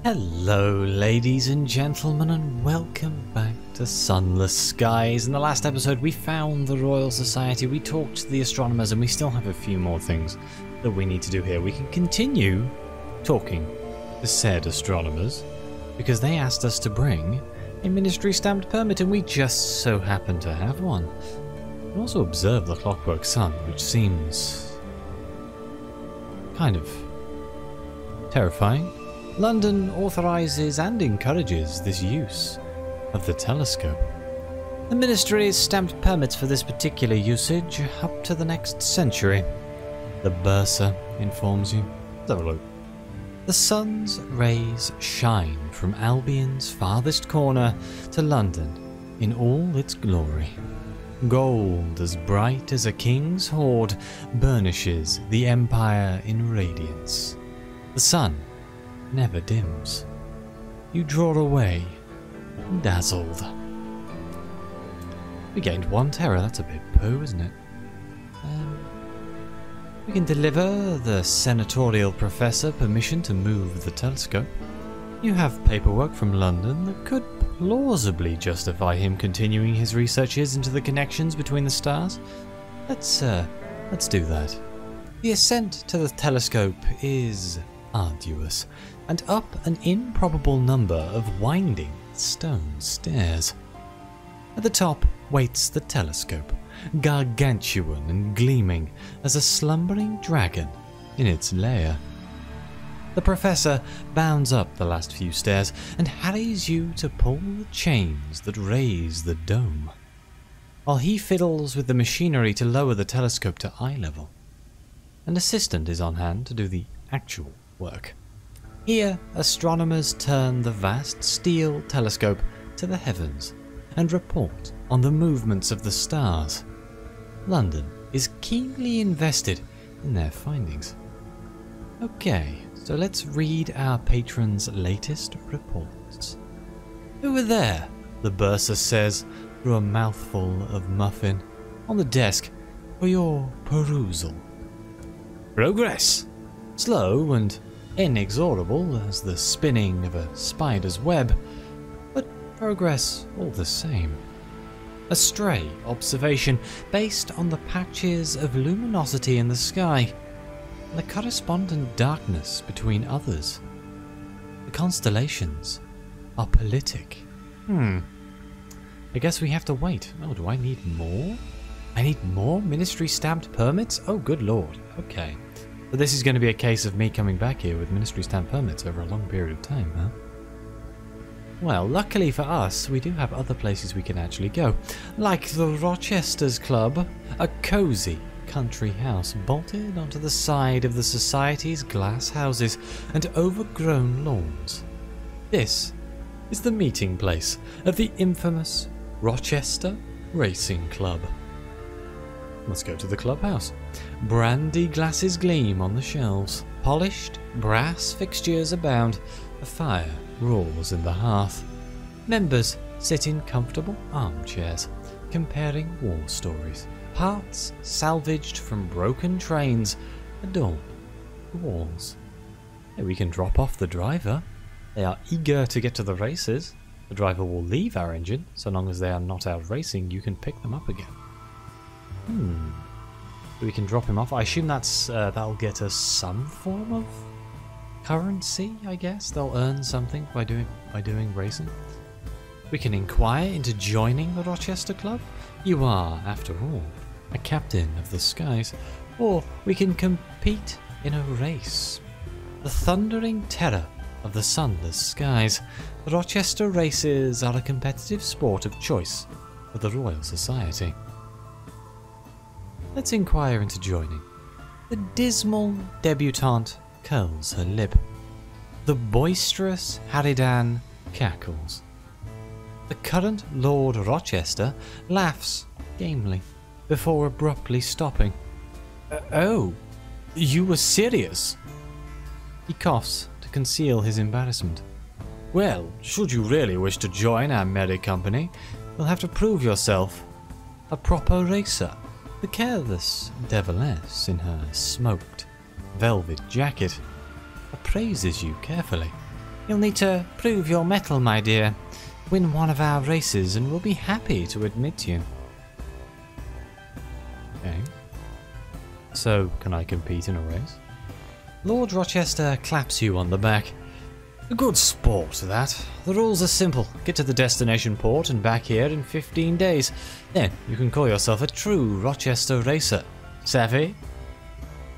Hello ladies and gentlemen, and welcome back to Sunless Skies. In the last episode we found the Royal Society, we talked to the astronomers, and we still have a few more things that we need to do here. We can continue talking to said astronomers because they asked us to bring a ministry stamped permit, and we just so happen to have one. We can also observe the clockwork sun, which seems kind of terrifying. London authorises and encourages this use of the telescope. The ministry has stamped permits for this particular usage up to the next century. The bursar informs you. Let's have a look. The sun's rays shine from Albion's farthest corner to London in all its glory. Gold as bright as a king's hoard burnishes the empire in radiance. The sun never dims. You draw away, dazzled. We gained 1 terror, that's a bit poo, isn't it? We can deliver the senatorial professor permission to move the telescope. You have paperwork from London that could plausibly justify him continuing his researches into the connections between the stars. Let's do that. The ascent to the telescope is arduous, and up an improbable number of winding stone stairs. At the top waits the telescope, gargantuan and gleaming as a slumbering dragon in its lair. The professor bounds up the last few stairs and harries you to pull the chains that raise the dome, while he fiddles with the machinery to lower the telescope to eye level. An assistant is on hand to do the actual work. Here, astronomers turn the vast steel telescope to the heavens and report on the movements of the stars. London is keenly invested in their findings. Okay, so let's read our patron's latest reports. Over there, the bursar says through a mouthful of muffin, on the desk for your perusal. Progress! Slow and inexorable as the spinning of a spider's web, but progress all the same. A stray observation based on the patches of luminosity in the sky and the correspondent darkness between others. The constellations are politic. I guess we have to wait. Oh, do I need more? I need more ministry stamped permits? Oh, good lord. Okay. So this is going to be a case of me coming back here with ministry stamp permits over a long period of time, huh? Well, luckily for us, we do have other places we can actually go, like the Rochester's Club, a cosy country house bolted onto the side of the Society's glass houses and overgrown lawns. This is the meeting place of the infamous Rochester Racing Club. Let's go to the clubhouse. Brandy glasses gleam on the shelves. Polished brass fixtures abound. A fire roars in the hearth. Members sit in comfortable armchairs, comparing war stories. Parts salvaged from broken trains adorn the walls. Here we can drop off the driver. They are eager to get to the races. The driver will leave our engine. So long as they are not out racing, you can pick them up again. We can drop him off. I assume that'll get us some form of currency, I guess. They'll earn something by doing racing. We can inquire into joining the Rochester Club. You are, after all, a captain of the skies. Or we can compete in a race. The thundering terror of the sunless skies. The Rochester races are a competitive sport of choice for the Royal Society. Let's inquire into joining. The dismal debutante curls her lip. The boisterous Harridan cackles. The current Lord Rochester laughs gamely before abruptly stopping. Oh, you were serious? He coughs to conceal his embarrassment. Well, should you really wish to join our merry company, you'll have to prove yourself a proper racer. The careless deviless in her smoked velvet jacket appraises you carefully. You'll need to prove your mettle, my dear. Win one of our races and we'll be happy to admit you. Okay. So, can I compete in a race? Lord Rochester claps you on the back. A good sport, that. The rules are simple. Get to the destination port and back here in 15 days. Then you can call yourself a true Rochester racer. Savvy?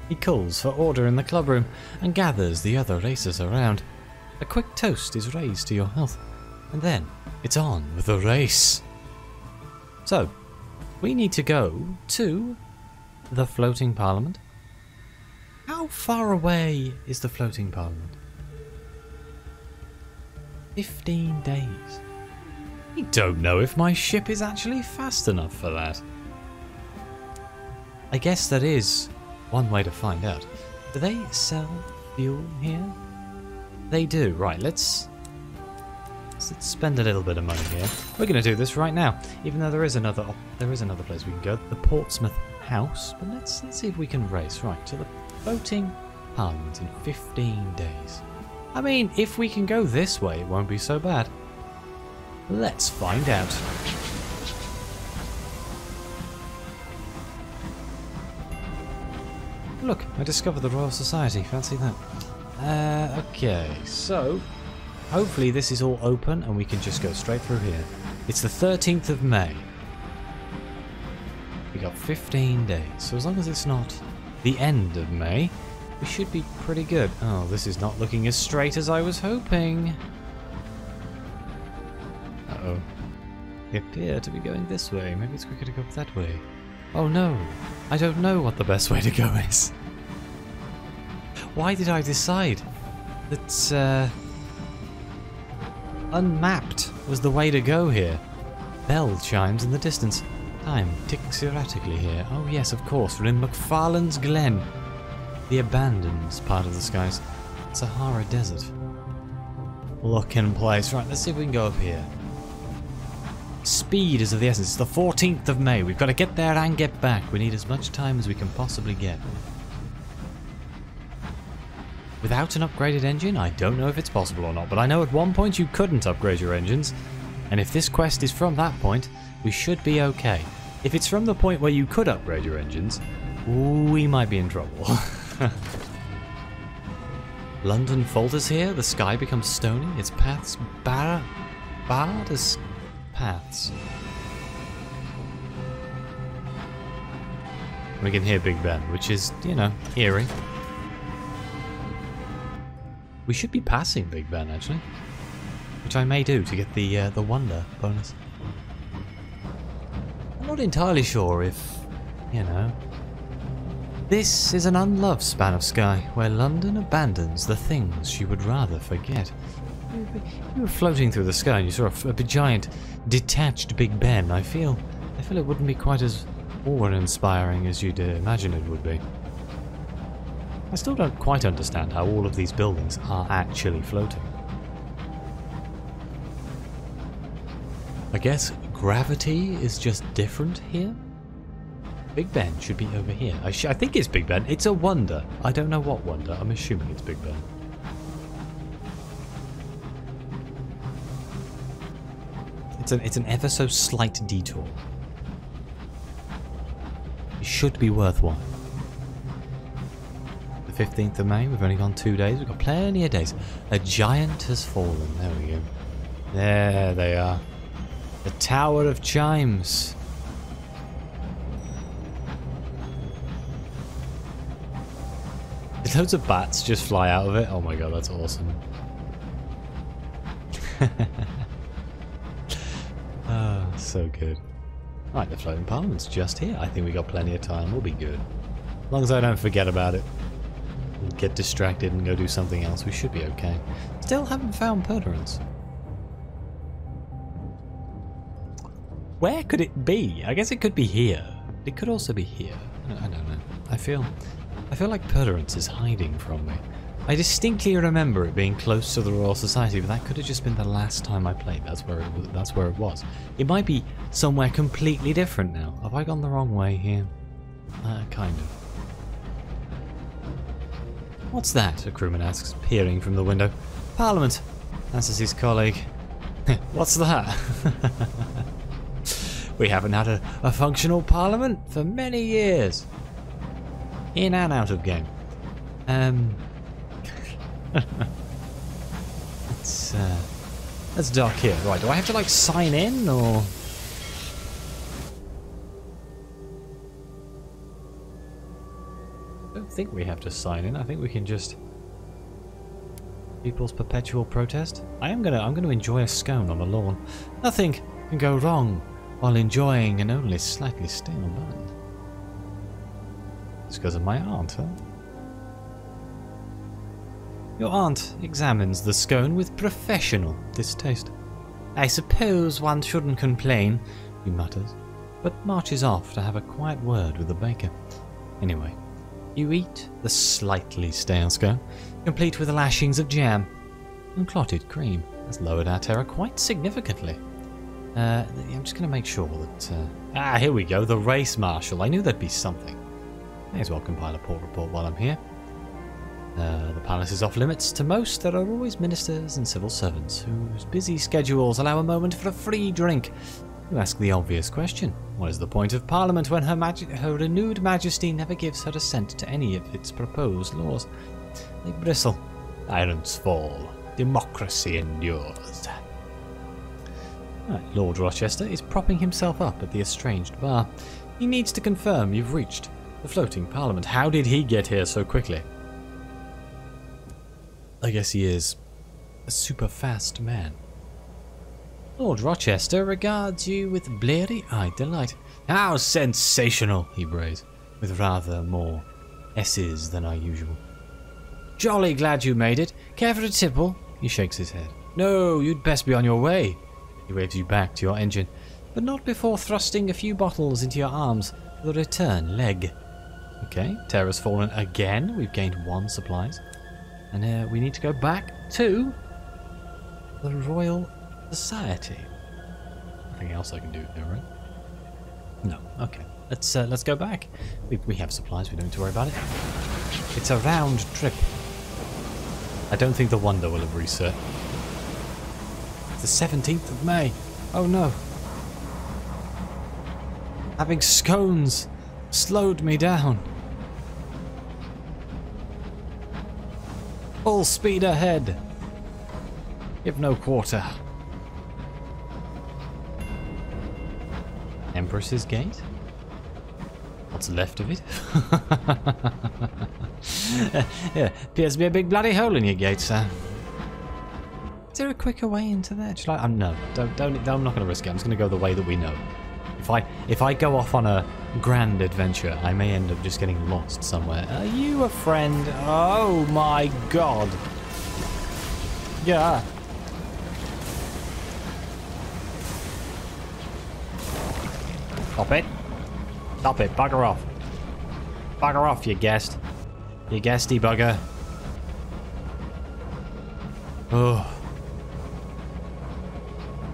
He calls for order in the clubroom and gathers the other racers around. A quick toast is raised to your health, and then it's on with the race. So, we need to go to the floating parliament. How far away is the floating parliament? 15 days. I don't know if my ship is actually fast enough for that. I guess that is one way to find out. Do they sell fuel here? They do. Right, let's spend a little bit of money here. We're going to do this right now, even though there is another place we can go, the Portsmouth House. But let's see if we can race right to the floating parliament in 15 days. I mean, if we can go this way, it won't be so bad. Let's find out. Look, I discovered the Royal Society. Fancy that. Okay, so hopefully this is all open and we can just go straight through here. It's the 13th of May. We got 15 days, so as long as it's not the end of May, we should be pretty good. Oh, this is not looking as straight as I was hoping. Uh-oh. We appear to be going this way. Maybe it's quicker to go that way. Oh no, I don't know what the best way to go is. Why did I decide that unmapped was the way to go here? Bell chimes in the distance. Time ticks erratically here. Oh yes, of course, we're in McFarlane's Glen. The abandoned part of the skies. Sahara Desert. Look in place. Right, let's see if we can go up here. Speed is of the essence. It's the 14th of May. We've got to get there and get back. We need as much time as we can possibly get. Without an upgraded engine, I don't know if it's possible or not, but I know at one point you couldn't upgrade your engines, and if this quest is from that point, we should be okay. If it's from the point where you could upgrade your engines, we might be in trouble. London falters here, the sky becomes stony, its paths barred as paths. We can hear Big Ben, which is, you know, eerie. We should be passing Big Ben, actually, which I may do to get the Wonder bonus. I'm not entirely sure if, you know, this is an unloved span of sky where London abandons the things she would rather forget. You were floating through the sky and you saw a giant, detached Big Ben. I feel it wouldn't be quite as awe-inspiring as you'd imagine it would be. I still don't quite understand how all of these buildings are actually floating. I guess gravity is just different here? Big Ben should be over here. I think it's Big Ben. It's a wonder. I don't know what wonder. I'm assuming it's Big Ben. It's an ever so slight detour. It should be worthwhile. The 15th of May, we've only gone 2 days. We've got plenty of days. A giant has fallen. There we go. There they are. The Tower of Chimes. Did loads of bats just fly out of it? Oh my god, that's awesome. Oh, so good. Right, the floating parliament's just here. I think we got plenty of time. We'll be good. As long as I don't forget about it. Get distracted and go do something else, we should be okay. Still haven't found Perderance. Where could it be? I guess it could be here. It could also be here. I don't know. I feel like Perderance is hiding from me. I distinctly remember it being close to the Royal Society, but that could have just been the last time I played. That's where it was. It might be somewhere completely different now. Have I gone the wrong way here? Kind of. What's that? A crewman asks, peering from the window. Parliament. answers his colleague. What's that? We haven't had a functional parliament for many years. In and out of game. Let's dock here. Right, do I have to like sign in or? I don't think we have to sign in. I think we can just people's perpetual protest. I'm gonna enjoy a scone on the lawn. Nothing can go wrong while enjoying an only slightly stale bun. It's because of my aunt, huh? Your aunt examines the scone with professional distaste. I suppose one shouldn't complain, he mutters, but marches off to have a quiet word with the baker. Anyway, you eat the slightly stale scone, complete with lashings of jam and clotted cream. That's lowered our terror quite significantly. I'm just going to make sure that... here we go, the race marshal. I knew there'd be something. May as well compile a port report while I'm here. The palace is off limits to most. There are always ministers and civil servants whose busy schedules allow a moment for a free drink. You ask the obvious question. What is the point of Parliament when her renewed majesty never gives her assent to any of its proposed laws? They bristle. Tyrants fall. Democracy endures. Right, Lord Rochester is propping himself up at the estranged bar. He needs to confirm you've reached the floating Parliament. How did he get here so quickly? I guess he is a super fast man. Lord Rochester regards you with bleary-eyed delight. How sensational, he brays, with rather more S's than our usual. Jolly glad you made it. Care for a tipple? He shakes his head. No, you'd best be on your way. He waves you back to your engine, but not before thrusting a few bottles into your arms for the return leg. Okay, terror's fallen again. We've gained 1 supplies. And we need to go back to the Royal Society. Nothing else I can do here, right? No. Okay. Let's go back. We have supplies. We don't need to worry about it. It's a round trip. I don't think the Wonder will have reset. It's the 17th of May. Oh no. Having scones slowed me down. Full speed ahead. Give no quarter. Empress's Gate? What's left of it? Yeah, appears to be a big bloody hole in your gate, sir. Is there a quicker way into there? No, don't. I'm not going to risk it. I'm just going to go the way that we know. If I go off on a grand adventure, I may end up just getting lost somewhere. Are you a friend? Oh my god. Yeah. Stop it. Stop it. Bugger off. Bugger off, you guest. You guesty bugger. Oh.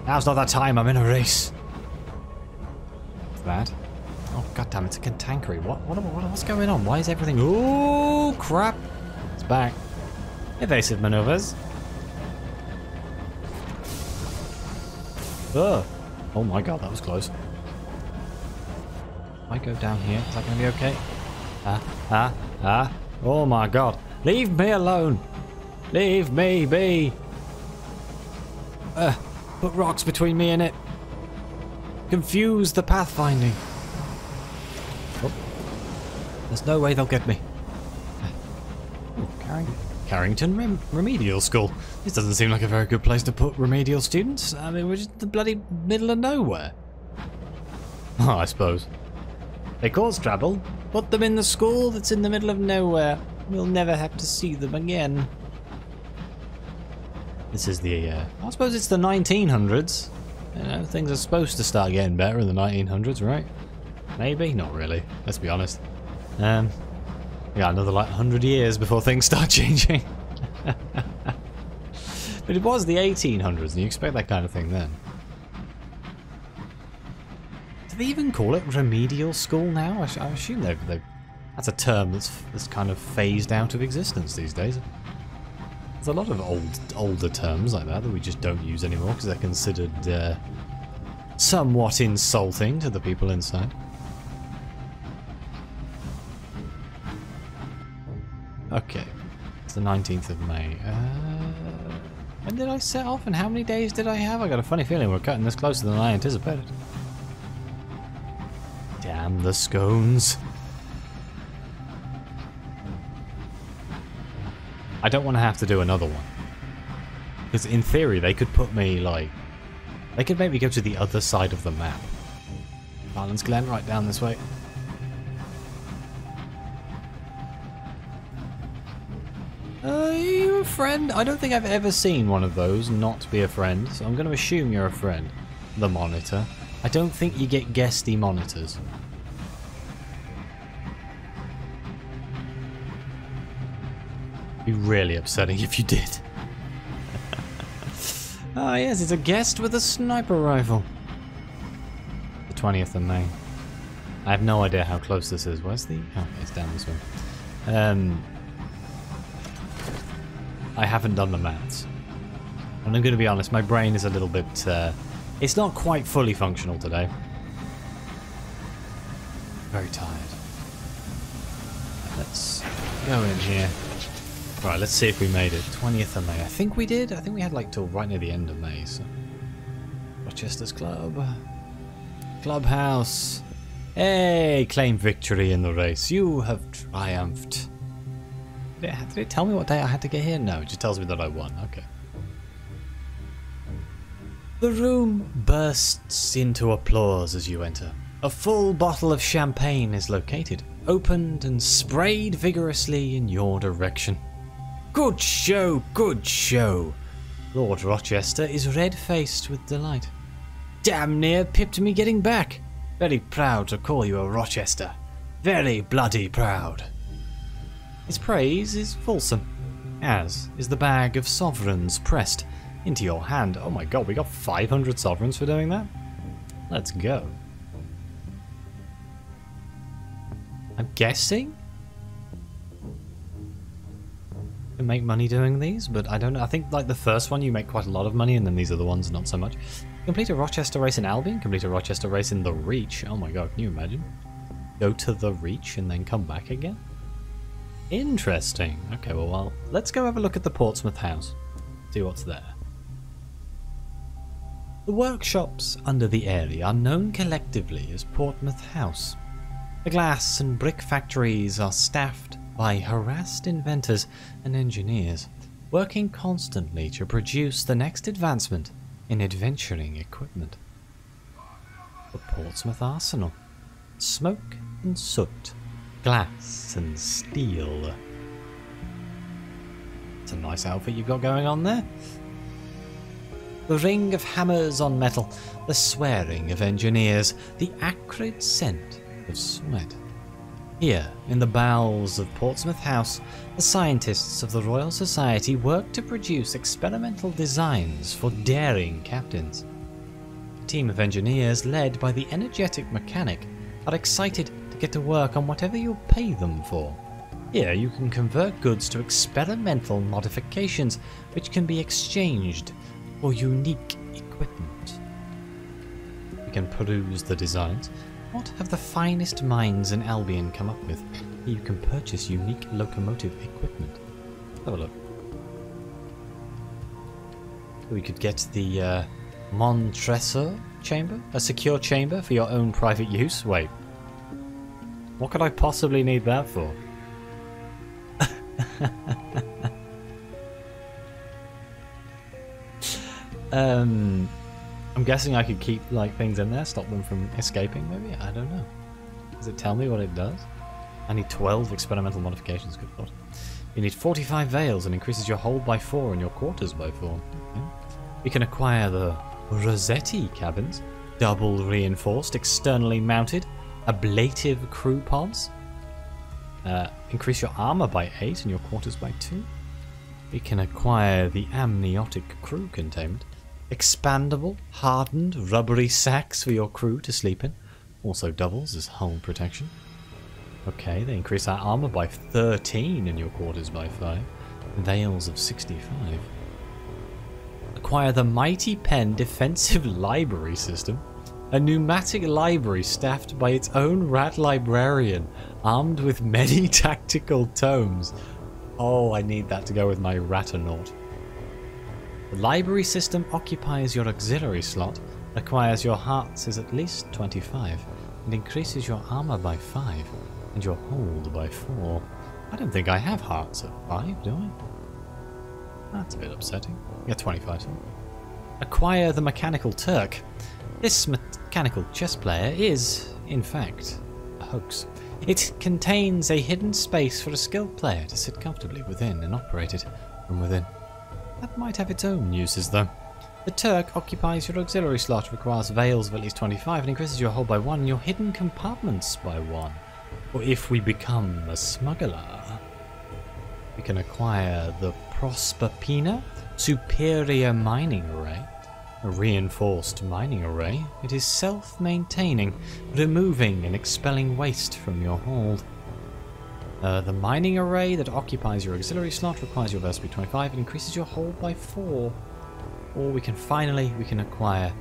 Now's not that time. I'm in a race. That. Oh goddamn! It's a cantankerous. What's going on? Why is everything? Oh crap! It's back. Evasive maneuvers. Oh! Oh my god, that was close. If I go down here, is that going to be okay? Oh my god! Leave me alone! Leave me be! Put rocks between me and it. Confuse the pathfinding. Oh. There's no way they'll get me. Oh, Carrington Remedial School. This doesn't seem like a very good place to put remedial students. I mean, we're just in the bloody middle of nowhere. Oh, I suppose. They cause trouble. Put them in the school that's in the middle of nowhere. We'll never have to see them again. This is the, I suppose it's the 1900s. You know, things are supposed to start getting better in the 1900s, right? Maybe? Not really. Let's be honest. We got another like 100 years before things start changing. But it was the 1800s, and you expect that kind of thing then. Do they even call it remedial school now? I assume that's a term that's kind of phased out of existence these days. There's a lot of older terms like that we just don't use anymore because they're considered somewhat insulting to the people inside. Okay, it's the 19th of May. When did I set off and how many days did I have? I got a funny feeling we're cutting this closer than I anticipated. Damn the scones. I don't want to have to do another one. Because in theory they could put me like... They could make me go to the other side of the map. Balance Glen, right down this way. Are you a friend? I don't think I've ever seen one of those not be a friend, so I'm going to assume you're a friend. The monitor. I don't think you get guesty monitors. Be really upsetting if you did. Ah, yes, it's a guest with a sniper rifle. The 20th of May. I have no idea how close this is. Where's the... Oh, it's down this way. I haven't done the maths. And I'm going to be honest, my brain is a little bit... it's not quite fully functional today. Very tired. Let's go in here. Right, let's see if we made it. 20th of May. I think we did. I think we had like till right near the end of May. So. Rochester's Club. Clubhouse. Hey, claim victory in the race. You have triumphed. Did it tell me what day I had to get here? No, it just tells me that I won. Okay. The room bursts into applause as you enter. A full bottle of champagne is located, opened and sprayed vigorously in your direction. Good show, good show. Lord Rochester is red-faced with delight. Damn near pipped me getting back. Very proud to call you a Rochester. Very bloody proud. His praise is fulsome, as is the bag of sovereigns pressed into your hand. Oh my god, we got 500 sovereigns for doing that? Let's go. I'm guessing you can make money doing these, but I don't know. I think like the first one you make quite a lot of money, and then these are the ones not so much. Complete a Rochester race in Albion, complete a Rochester race in the Reach. Oh my god, can you imagine? Go to the Reach and then come back again? Interesting. Okay, well, let's go have a look at the Portsmouth house. See what's there. The workshops under the area are known collectively as Portsmouth House. The glass and brick factories are staffed by harassed inventors and engineers, working constantly to produce the next advancement in adventuring equipment. The Portsmouth Arsenal. Smoke and soot. Glass and steel. It's a nice outfit you've got going on there. The ring of hammers on metal, the swearing of engineers, the acrid scent of sweat. Here, in the bowels of Portsmouth House, the scientists of the Royal Society work to produce experimental designs for daring captains. A team of engineers led by the energetic mechanic are excited to get to work on whatever you'll pay them for. Here you can convert goods to experimental modifications which can be exchanged for unique equipment. You can peruse the designs. What have the finest minds in Albion come up with? Here you can purchase unique locomotive equipment. Let's have a look. We could get the Montresor chamber, a secure chamber for your own private use. Wait, what could I possibly need that for? I'm guessing I could keep like things in there, stop them from escaping maybe? I don't know. Does it tell me what it does? I need 12 experimental modifications, good god. You need 45 veils and increases your hold by 4 and your quarters by 4. Okay. You can acquire the Rossetti cabins, double reinforced, externally mounted, ablative crew pods. Increase your armor by 8 and your quarters by 2. We can acquire the amniotic crew containment. Expandable, hardened, rubbery sacks for your crew to sleep in. Also doubles as hull protection. Okay, they increase our armor by 13 and your quarters by 5. Veils of 65. Acquire the Mighty Pen Defensive Library System. A pneumatic library staffed by its own rat librarian, armed with many tactical tomes. Oh, I need that to go with my Ratternaut. The library system occupies your auxiliary slot, acquires your hearts is at least 25, and increases your armor by 5, and your hold by 4. I don't think I have hearts at 5, do I? That's a bit upsetting. Yeah, 25. So. Acquire the Mechanical Turk. This mechanical chess player is, in fact, a hoax. It contains a hidden space for a skilled player to sit comfortably within and operate it from within. That might have its own uses, though. The Turk occupies your auxiliary slot, requires veils of at least 25, and increases your hold by 1 and your hidden compartments by 1. Or if we become a smuggler, we can acquire the Prosperpina Superior Mining Array. A reinforced mining array. It is self-maintaining, removing and expelling waste from your hold. The mining array that occupies your auxiliary slot requires your veils to be 25 and increases your hold by 4. Or we can acquire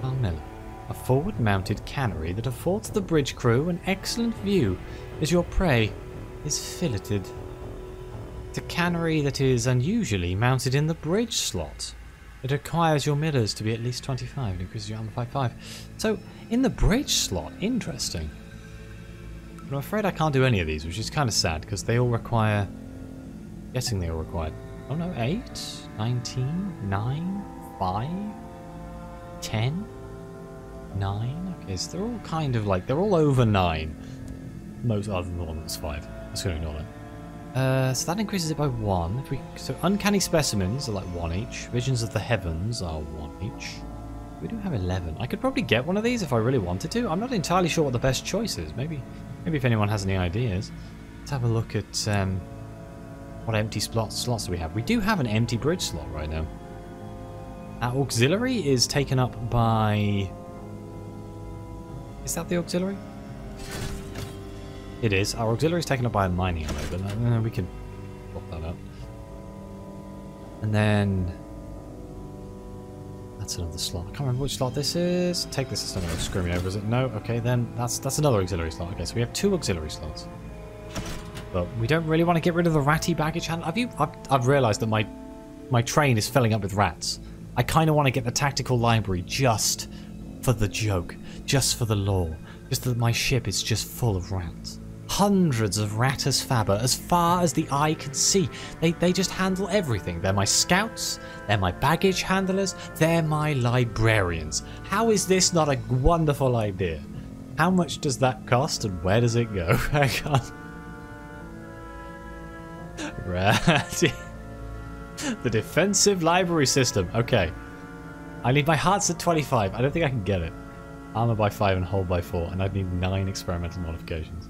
Carmilla, a forward-mounted cannery that affords the bridge crew an excellent view as your prey is filleted. It's a cannery that is unusually mounted in the bridge slot. It requires your mirrors to be at least 25 and increases your armor by 5. So, in the bridge slot, interesting. But I'm afraid I can't do any of these, which is kind of sad, because they all require... Guessing they all require... Oh no, 8, 19, 9, 5, 10, 9. Okay, so they're all kind of like... They're all over 9. Most other than the one that's 5. I'm just going to ignore that. So that increases it by 1. So Uncanny Specimens are like 1 each. Visions of the Heavens are 1 each. We do have 11. I could probably get one of these if I really wanted to. I'm not entirely sure what the best choice is. Maybe if anyone has any ideas. Let's have a look at what empty slots do we have. We do have an empty bridge slot right now. Our auxiliary is taken up by... Is that the auxiliary? It is. Our auxiliary is taken up by a mining array, but we can swap that up. And then... That's another slot. I can't remember which slot this is. Take this, it's not going to screw me over, is it? No? Okay, then that's another auxiliary slot. Okay, so we have 2 auxiliary slots. But we don't really want to get rid of the ratty baggage handle. I've realised that my train is filling up with rats. I kind of want to get the tactical library just for the joke. Just for the lore. Just that my ship is just full of rats. Hundreds of Rattus Faber, as far as the eye can see. They just handle everything. They're my scouts, they're my baggage handlers, they're my librarians. How is this not a wonderful idea? How much does that cost and where does it go? I can't... Ratty. The defensive library system. Okay. I need my hearts at 25. I don't think I can get it. Armor by 5 and hold by 4, and I'd need 9 experimental modifications.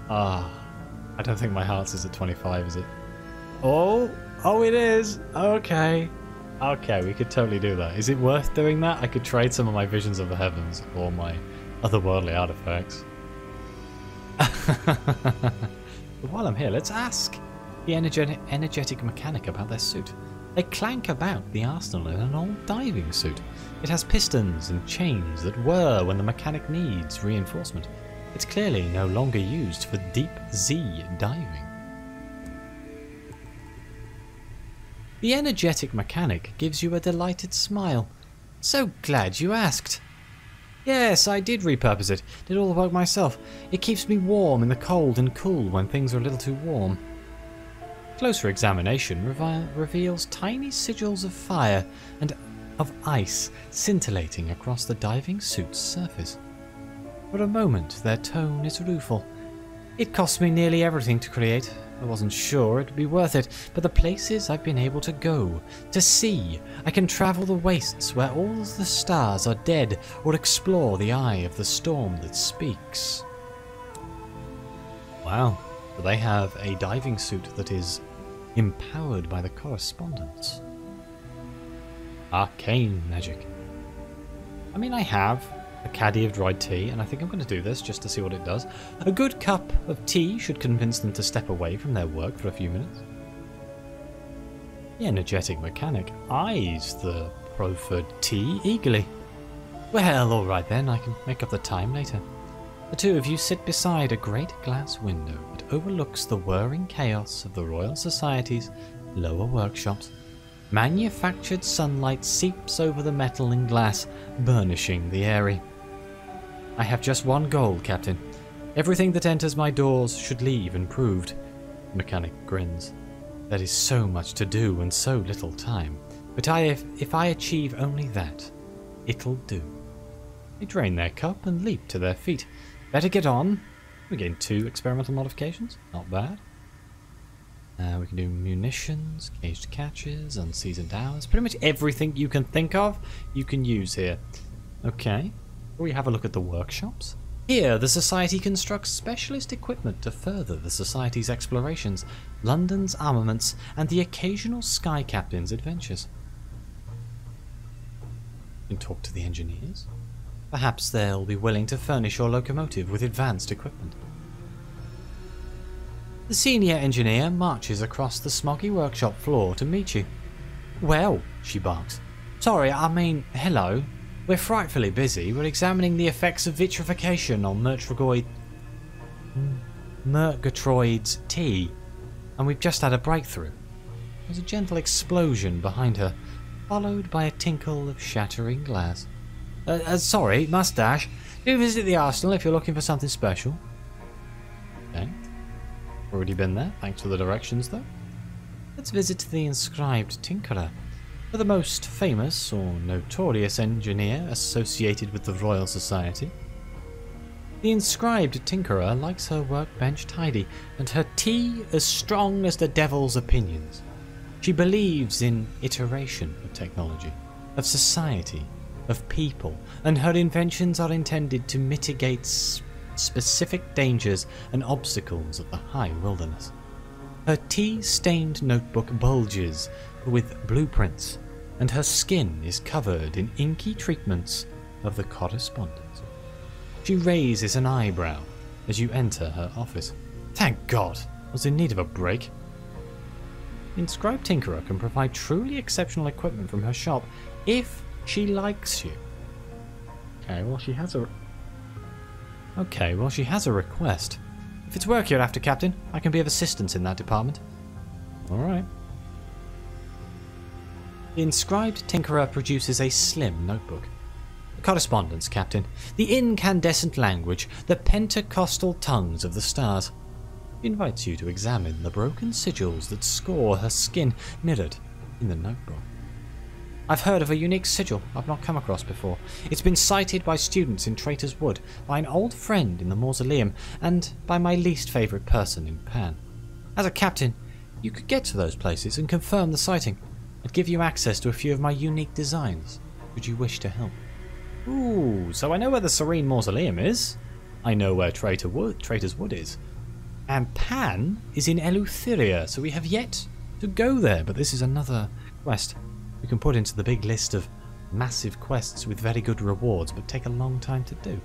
I don't think my hearts is at 25, is it? Oh, it is. Okay, we could totally do that. Is it worth doing that? I could trade some of my Visions of the Heavens for my otherworldly artifacts. But while I'm here, let's ask the energetic mechanic about their suit. They clank about the arsenal in an old diving suit. It has pistons and chains that whir when the mechanic needs reinforcement. It's clearly no longer used for deep sea diving. The energetic mechanic gives you a delighted smile. So glad you asked. Yes, I did repurpose it. Did all the work myself. It keeps me warm in the cold and cool when things are a little too warm. Closer examination reveals tiny sigils of fire and of ice scintillating across the diving suit's surface. For a moment, their tone is rueful. It cost me nearly everything to create. I wasn't sure it'd be worth it, but the places I've been able to go, to see, I can travel the wastes where all the stars are dead, or explore the eye of the storm that speaks. Wow, so they have a diving suit that is empowered by the correspondence. Arcane magic. I mean, I have a caddy of dried tea, and I think I'm going to do this just to see what it does. A good cup of tea should convince them to step away from their work for a few minutes. The energetic mechanic eyes the proffered tea eagerly. Well, alright then, I can make up the time later. The two of you sit beside a great glass window that overlooks the whirring chaos of the Royal Society's lower workshops. Manufactured sunlight seeps over the metal and glass, burnishing the area. I have just one goal, Captain. Everything that enters my doors should leave improved. The mechanic grins. There is so much to do and so little time. But if I achieve only that, it'll do. They drain their cup and leap to their feet. Better get on. We're getting 2 experimental modifications. Not bad. We can do munitions, caged catches, unseasoned hours. Pretty much everything you can think of, you can use here. Okay. We have a look at the workshops. Here, the Society constructs specialist equipment to further the Society's explorations, London's armaments, and the occasional Sky Captain's adventures. You can talk to the engineers. Perhaps they'll be willing to furnish your locomotive with advanced equipment. The senior engineer marches across the smoggy workshop floor to meet you. Well, she barks. Sorry, I mean, hello. We're frightfully busy. We're examining the effects of vitrification on Murgatroyd's tea, and we've just had a breakthrough. There's a gentle explosion behind her, followed by a tinkle of shattering glass. Sorry, mustache. Do visit the arsenal if you're looking for something special. Okay. Already been there. Thanks for the directions, though. Let's visit the inscribed Tinkerer. For the most famous or notorious engineer associated with the Royal Society. The inscribed Tinkerer likes her workbench tidy, and her tea as strong as the devil's opinions. She believes in iteration of technology, of society, of people, and her inventions are intended to mitigate specific dangers and obstacles of the high wilderness. Her tea-stained notebook bulges with blueprints, and her skin is covered in inky treatments of the correspondence. She raises an eyebrow as you enter her office. Thank God! I was in need of a break. The inscribed Tinkerer can provide truly exceptional equipment from her shop if she likes you. Okay, well she has a request. If it's work you're after, Captain, I can be of assistance in that department. Alright. The inscribed Tinkerer produces a slim notebook. The correspondence, Captain. The incandescent language, the Pentecostal tongues of the stars. He invites you to examine the broken sigils that score her skin mirrored in the notebook. I've heard of a unique sigil I've not come across before. It's been cited by students in Traitor's Wood, by an old friend in the mausoleum, and by my least favourite person in Pan. As a captain, you could get to those places and confirm the sighting. I'd give you access to a few of my unique designs. Would you wish to help? Ooh, so I know where the Serene Mausoleum is. I know where Traitor's Wood is. And Pan is in Eleutheria, so we have yet to go there, but this is another quest we can put into the big list of massive quests with very good rewards, but take a long time to do.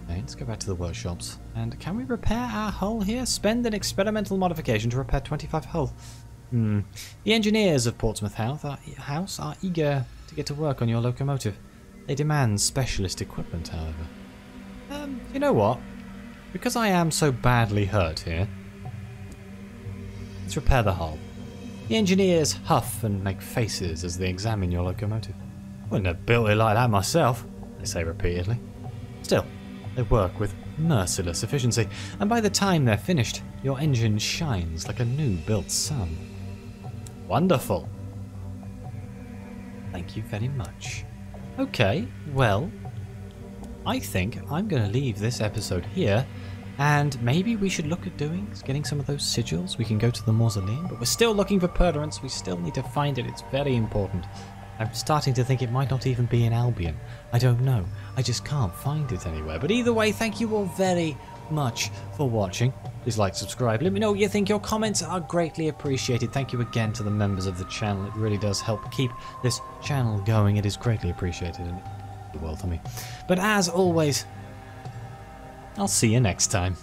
Okay, let's go back to the workshops. And can we repair our hull here? Spend an experimental modification to repair 25 hull. The engineers of Portsmouth House are eager to get to work on your locomotive. They demand specialist equipment, however. You know what? Because I am so badly hurt here, let's repair the hull. The engineers huff and make faces as they examine your locomotive. Wouldn't have built it like that myself, they say repeatedly. Still, they work with merciless efficiency, and by the time they're finished, your engine shines like a new-built sun. Wonderful. Thank you very much. Okay, well, I think I'm going to leave this episode here, and maybe we should look at getting some of those sigils. We can go to the mausoleum, but we're still looking for Perderance. We still need to find it. It's very important. I'm starting to think it might not even be in Albion. I don't know. I just can't find it anywhere. But either way, thank you all very much for watching. Please like, subscribe, let me know what you think. Your comments are greatly appreciated. Thank you again to the members of the channel. It really does help keep this channel going. It is greatly appreciated. And the world to me. But as always, I'll see you next time.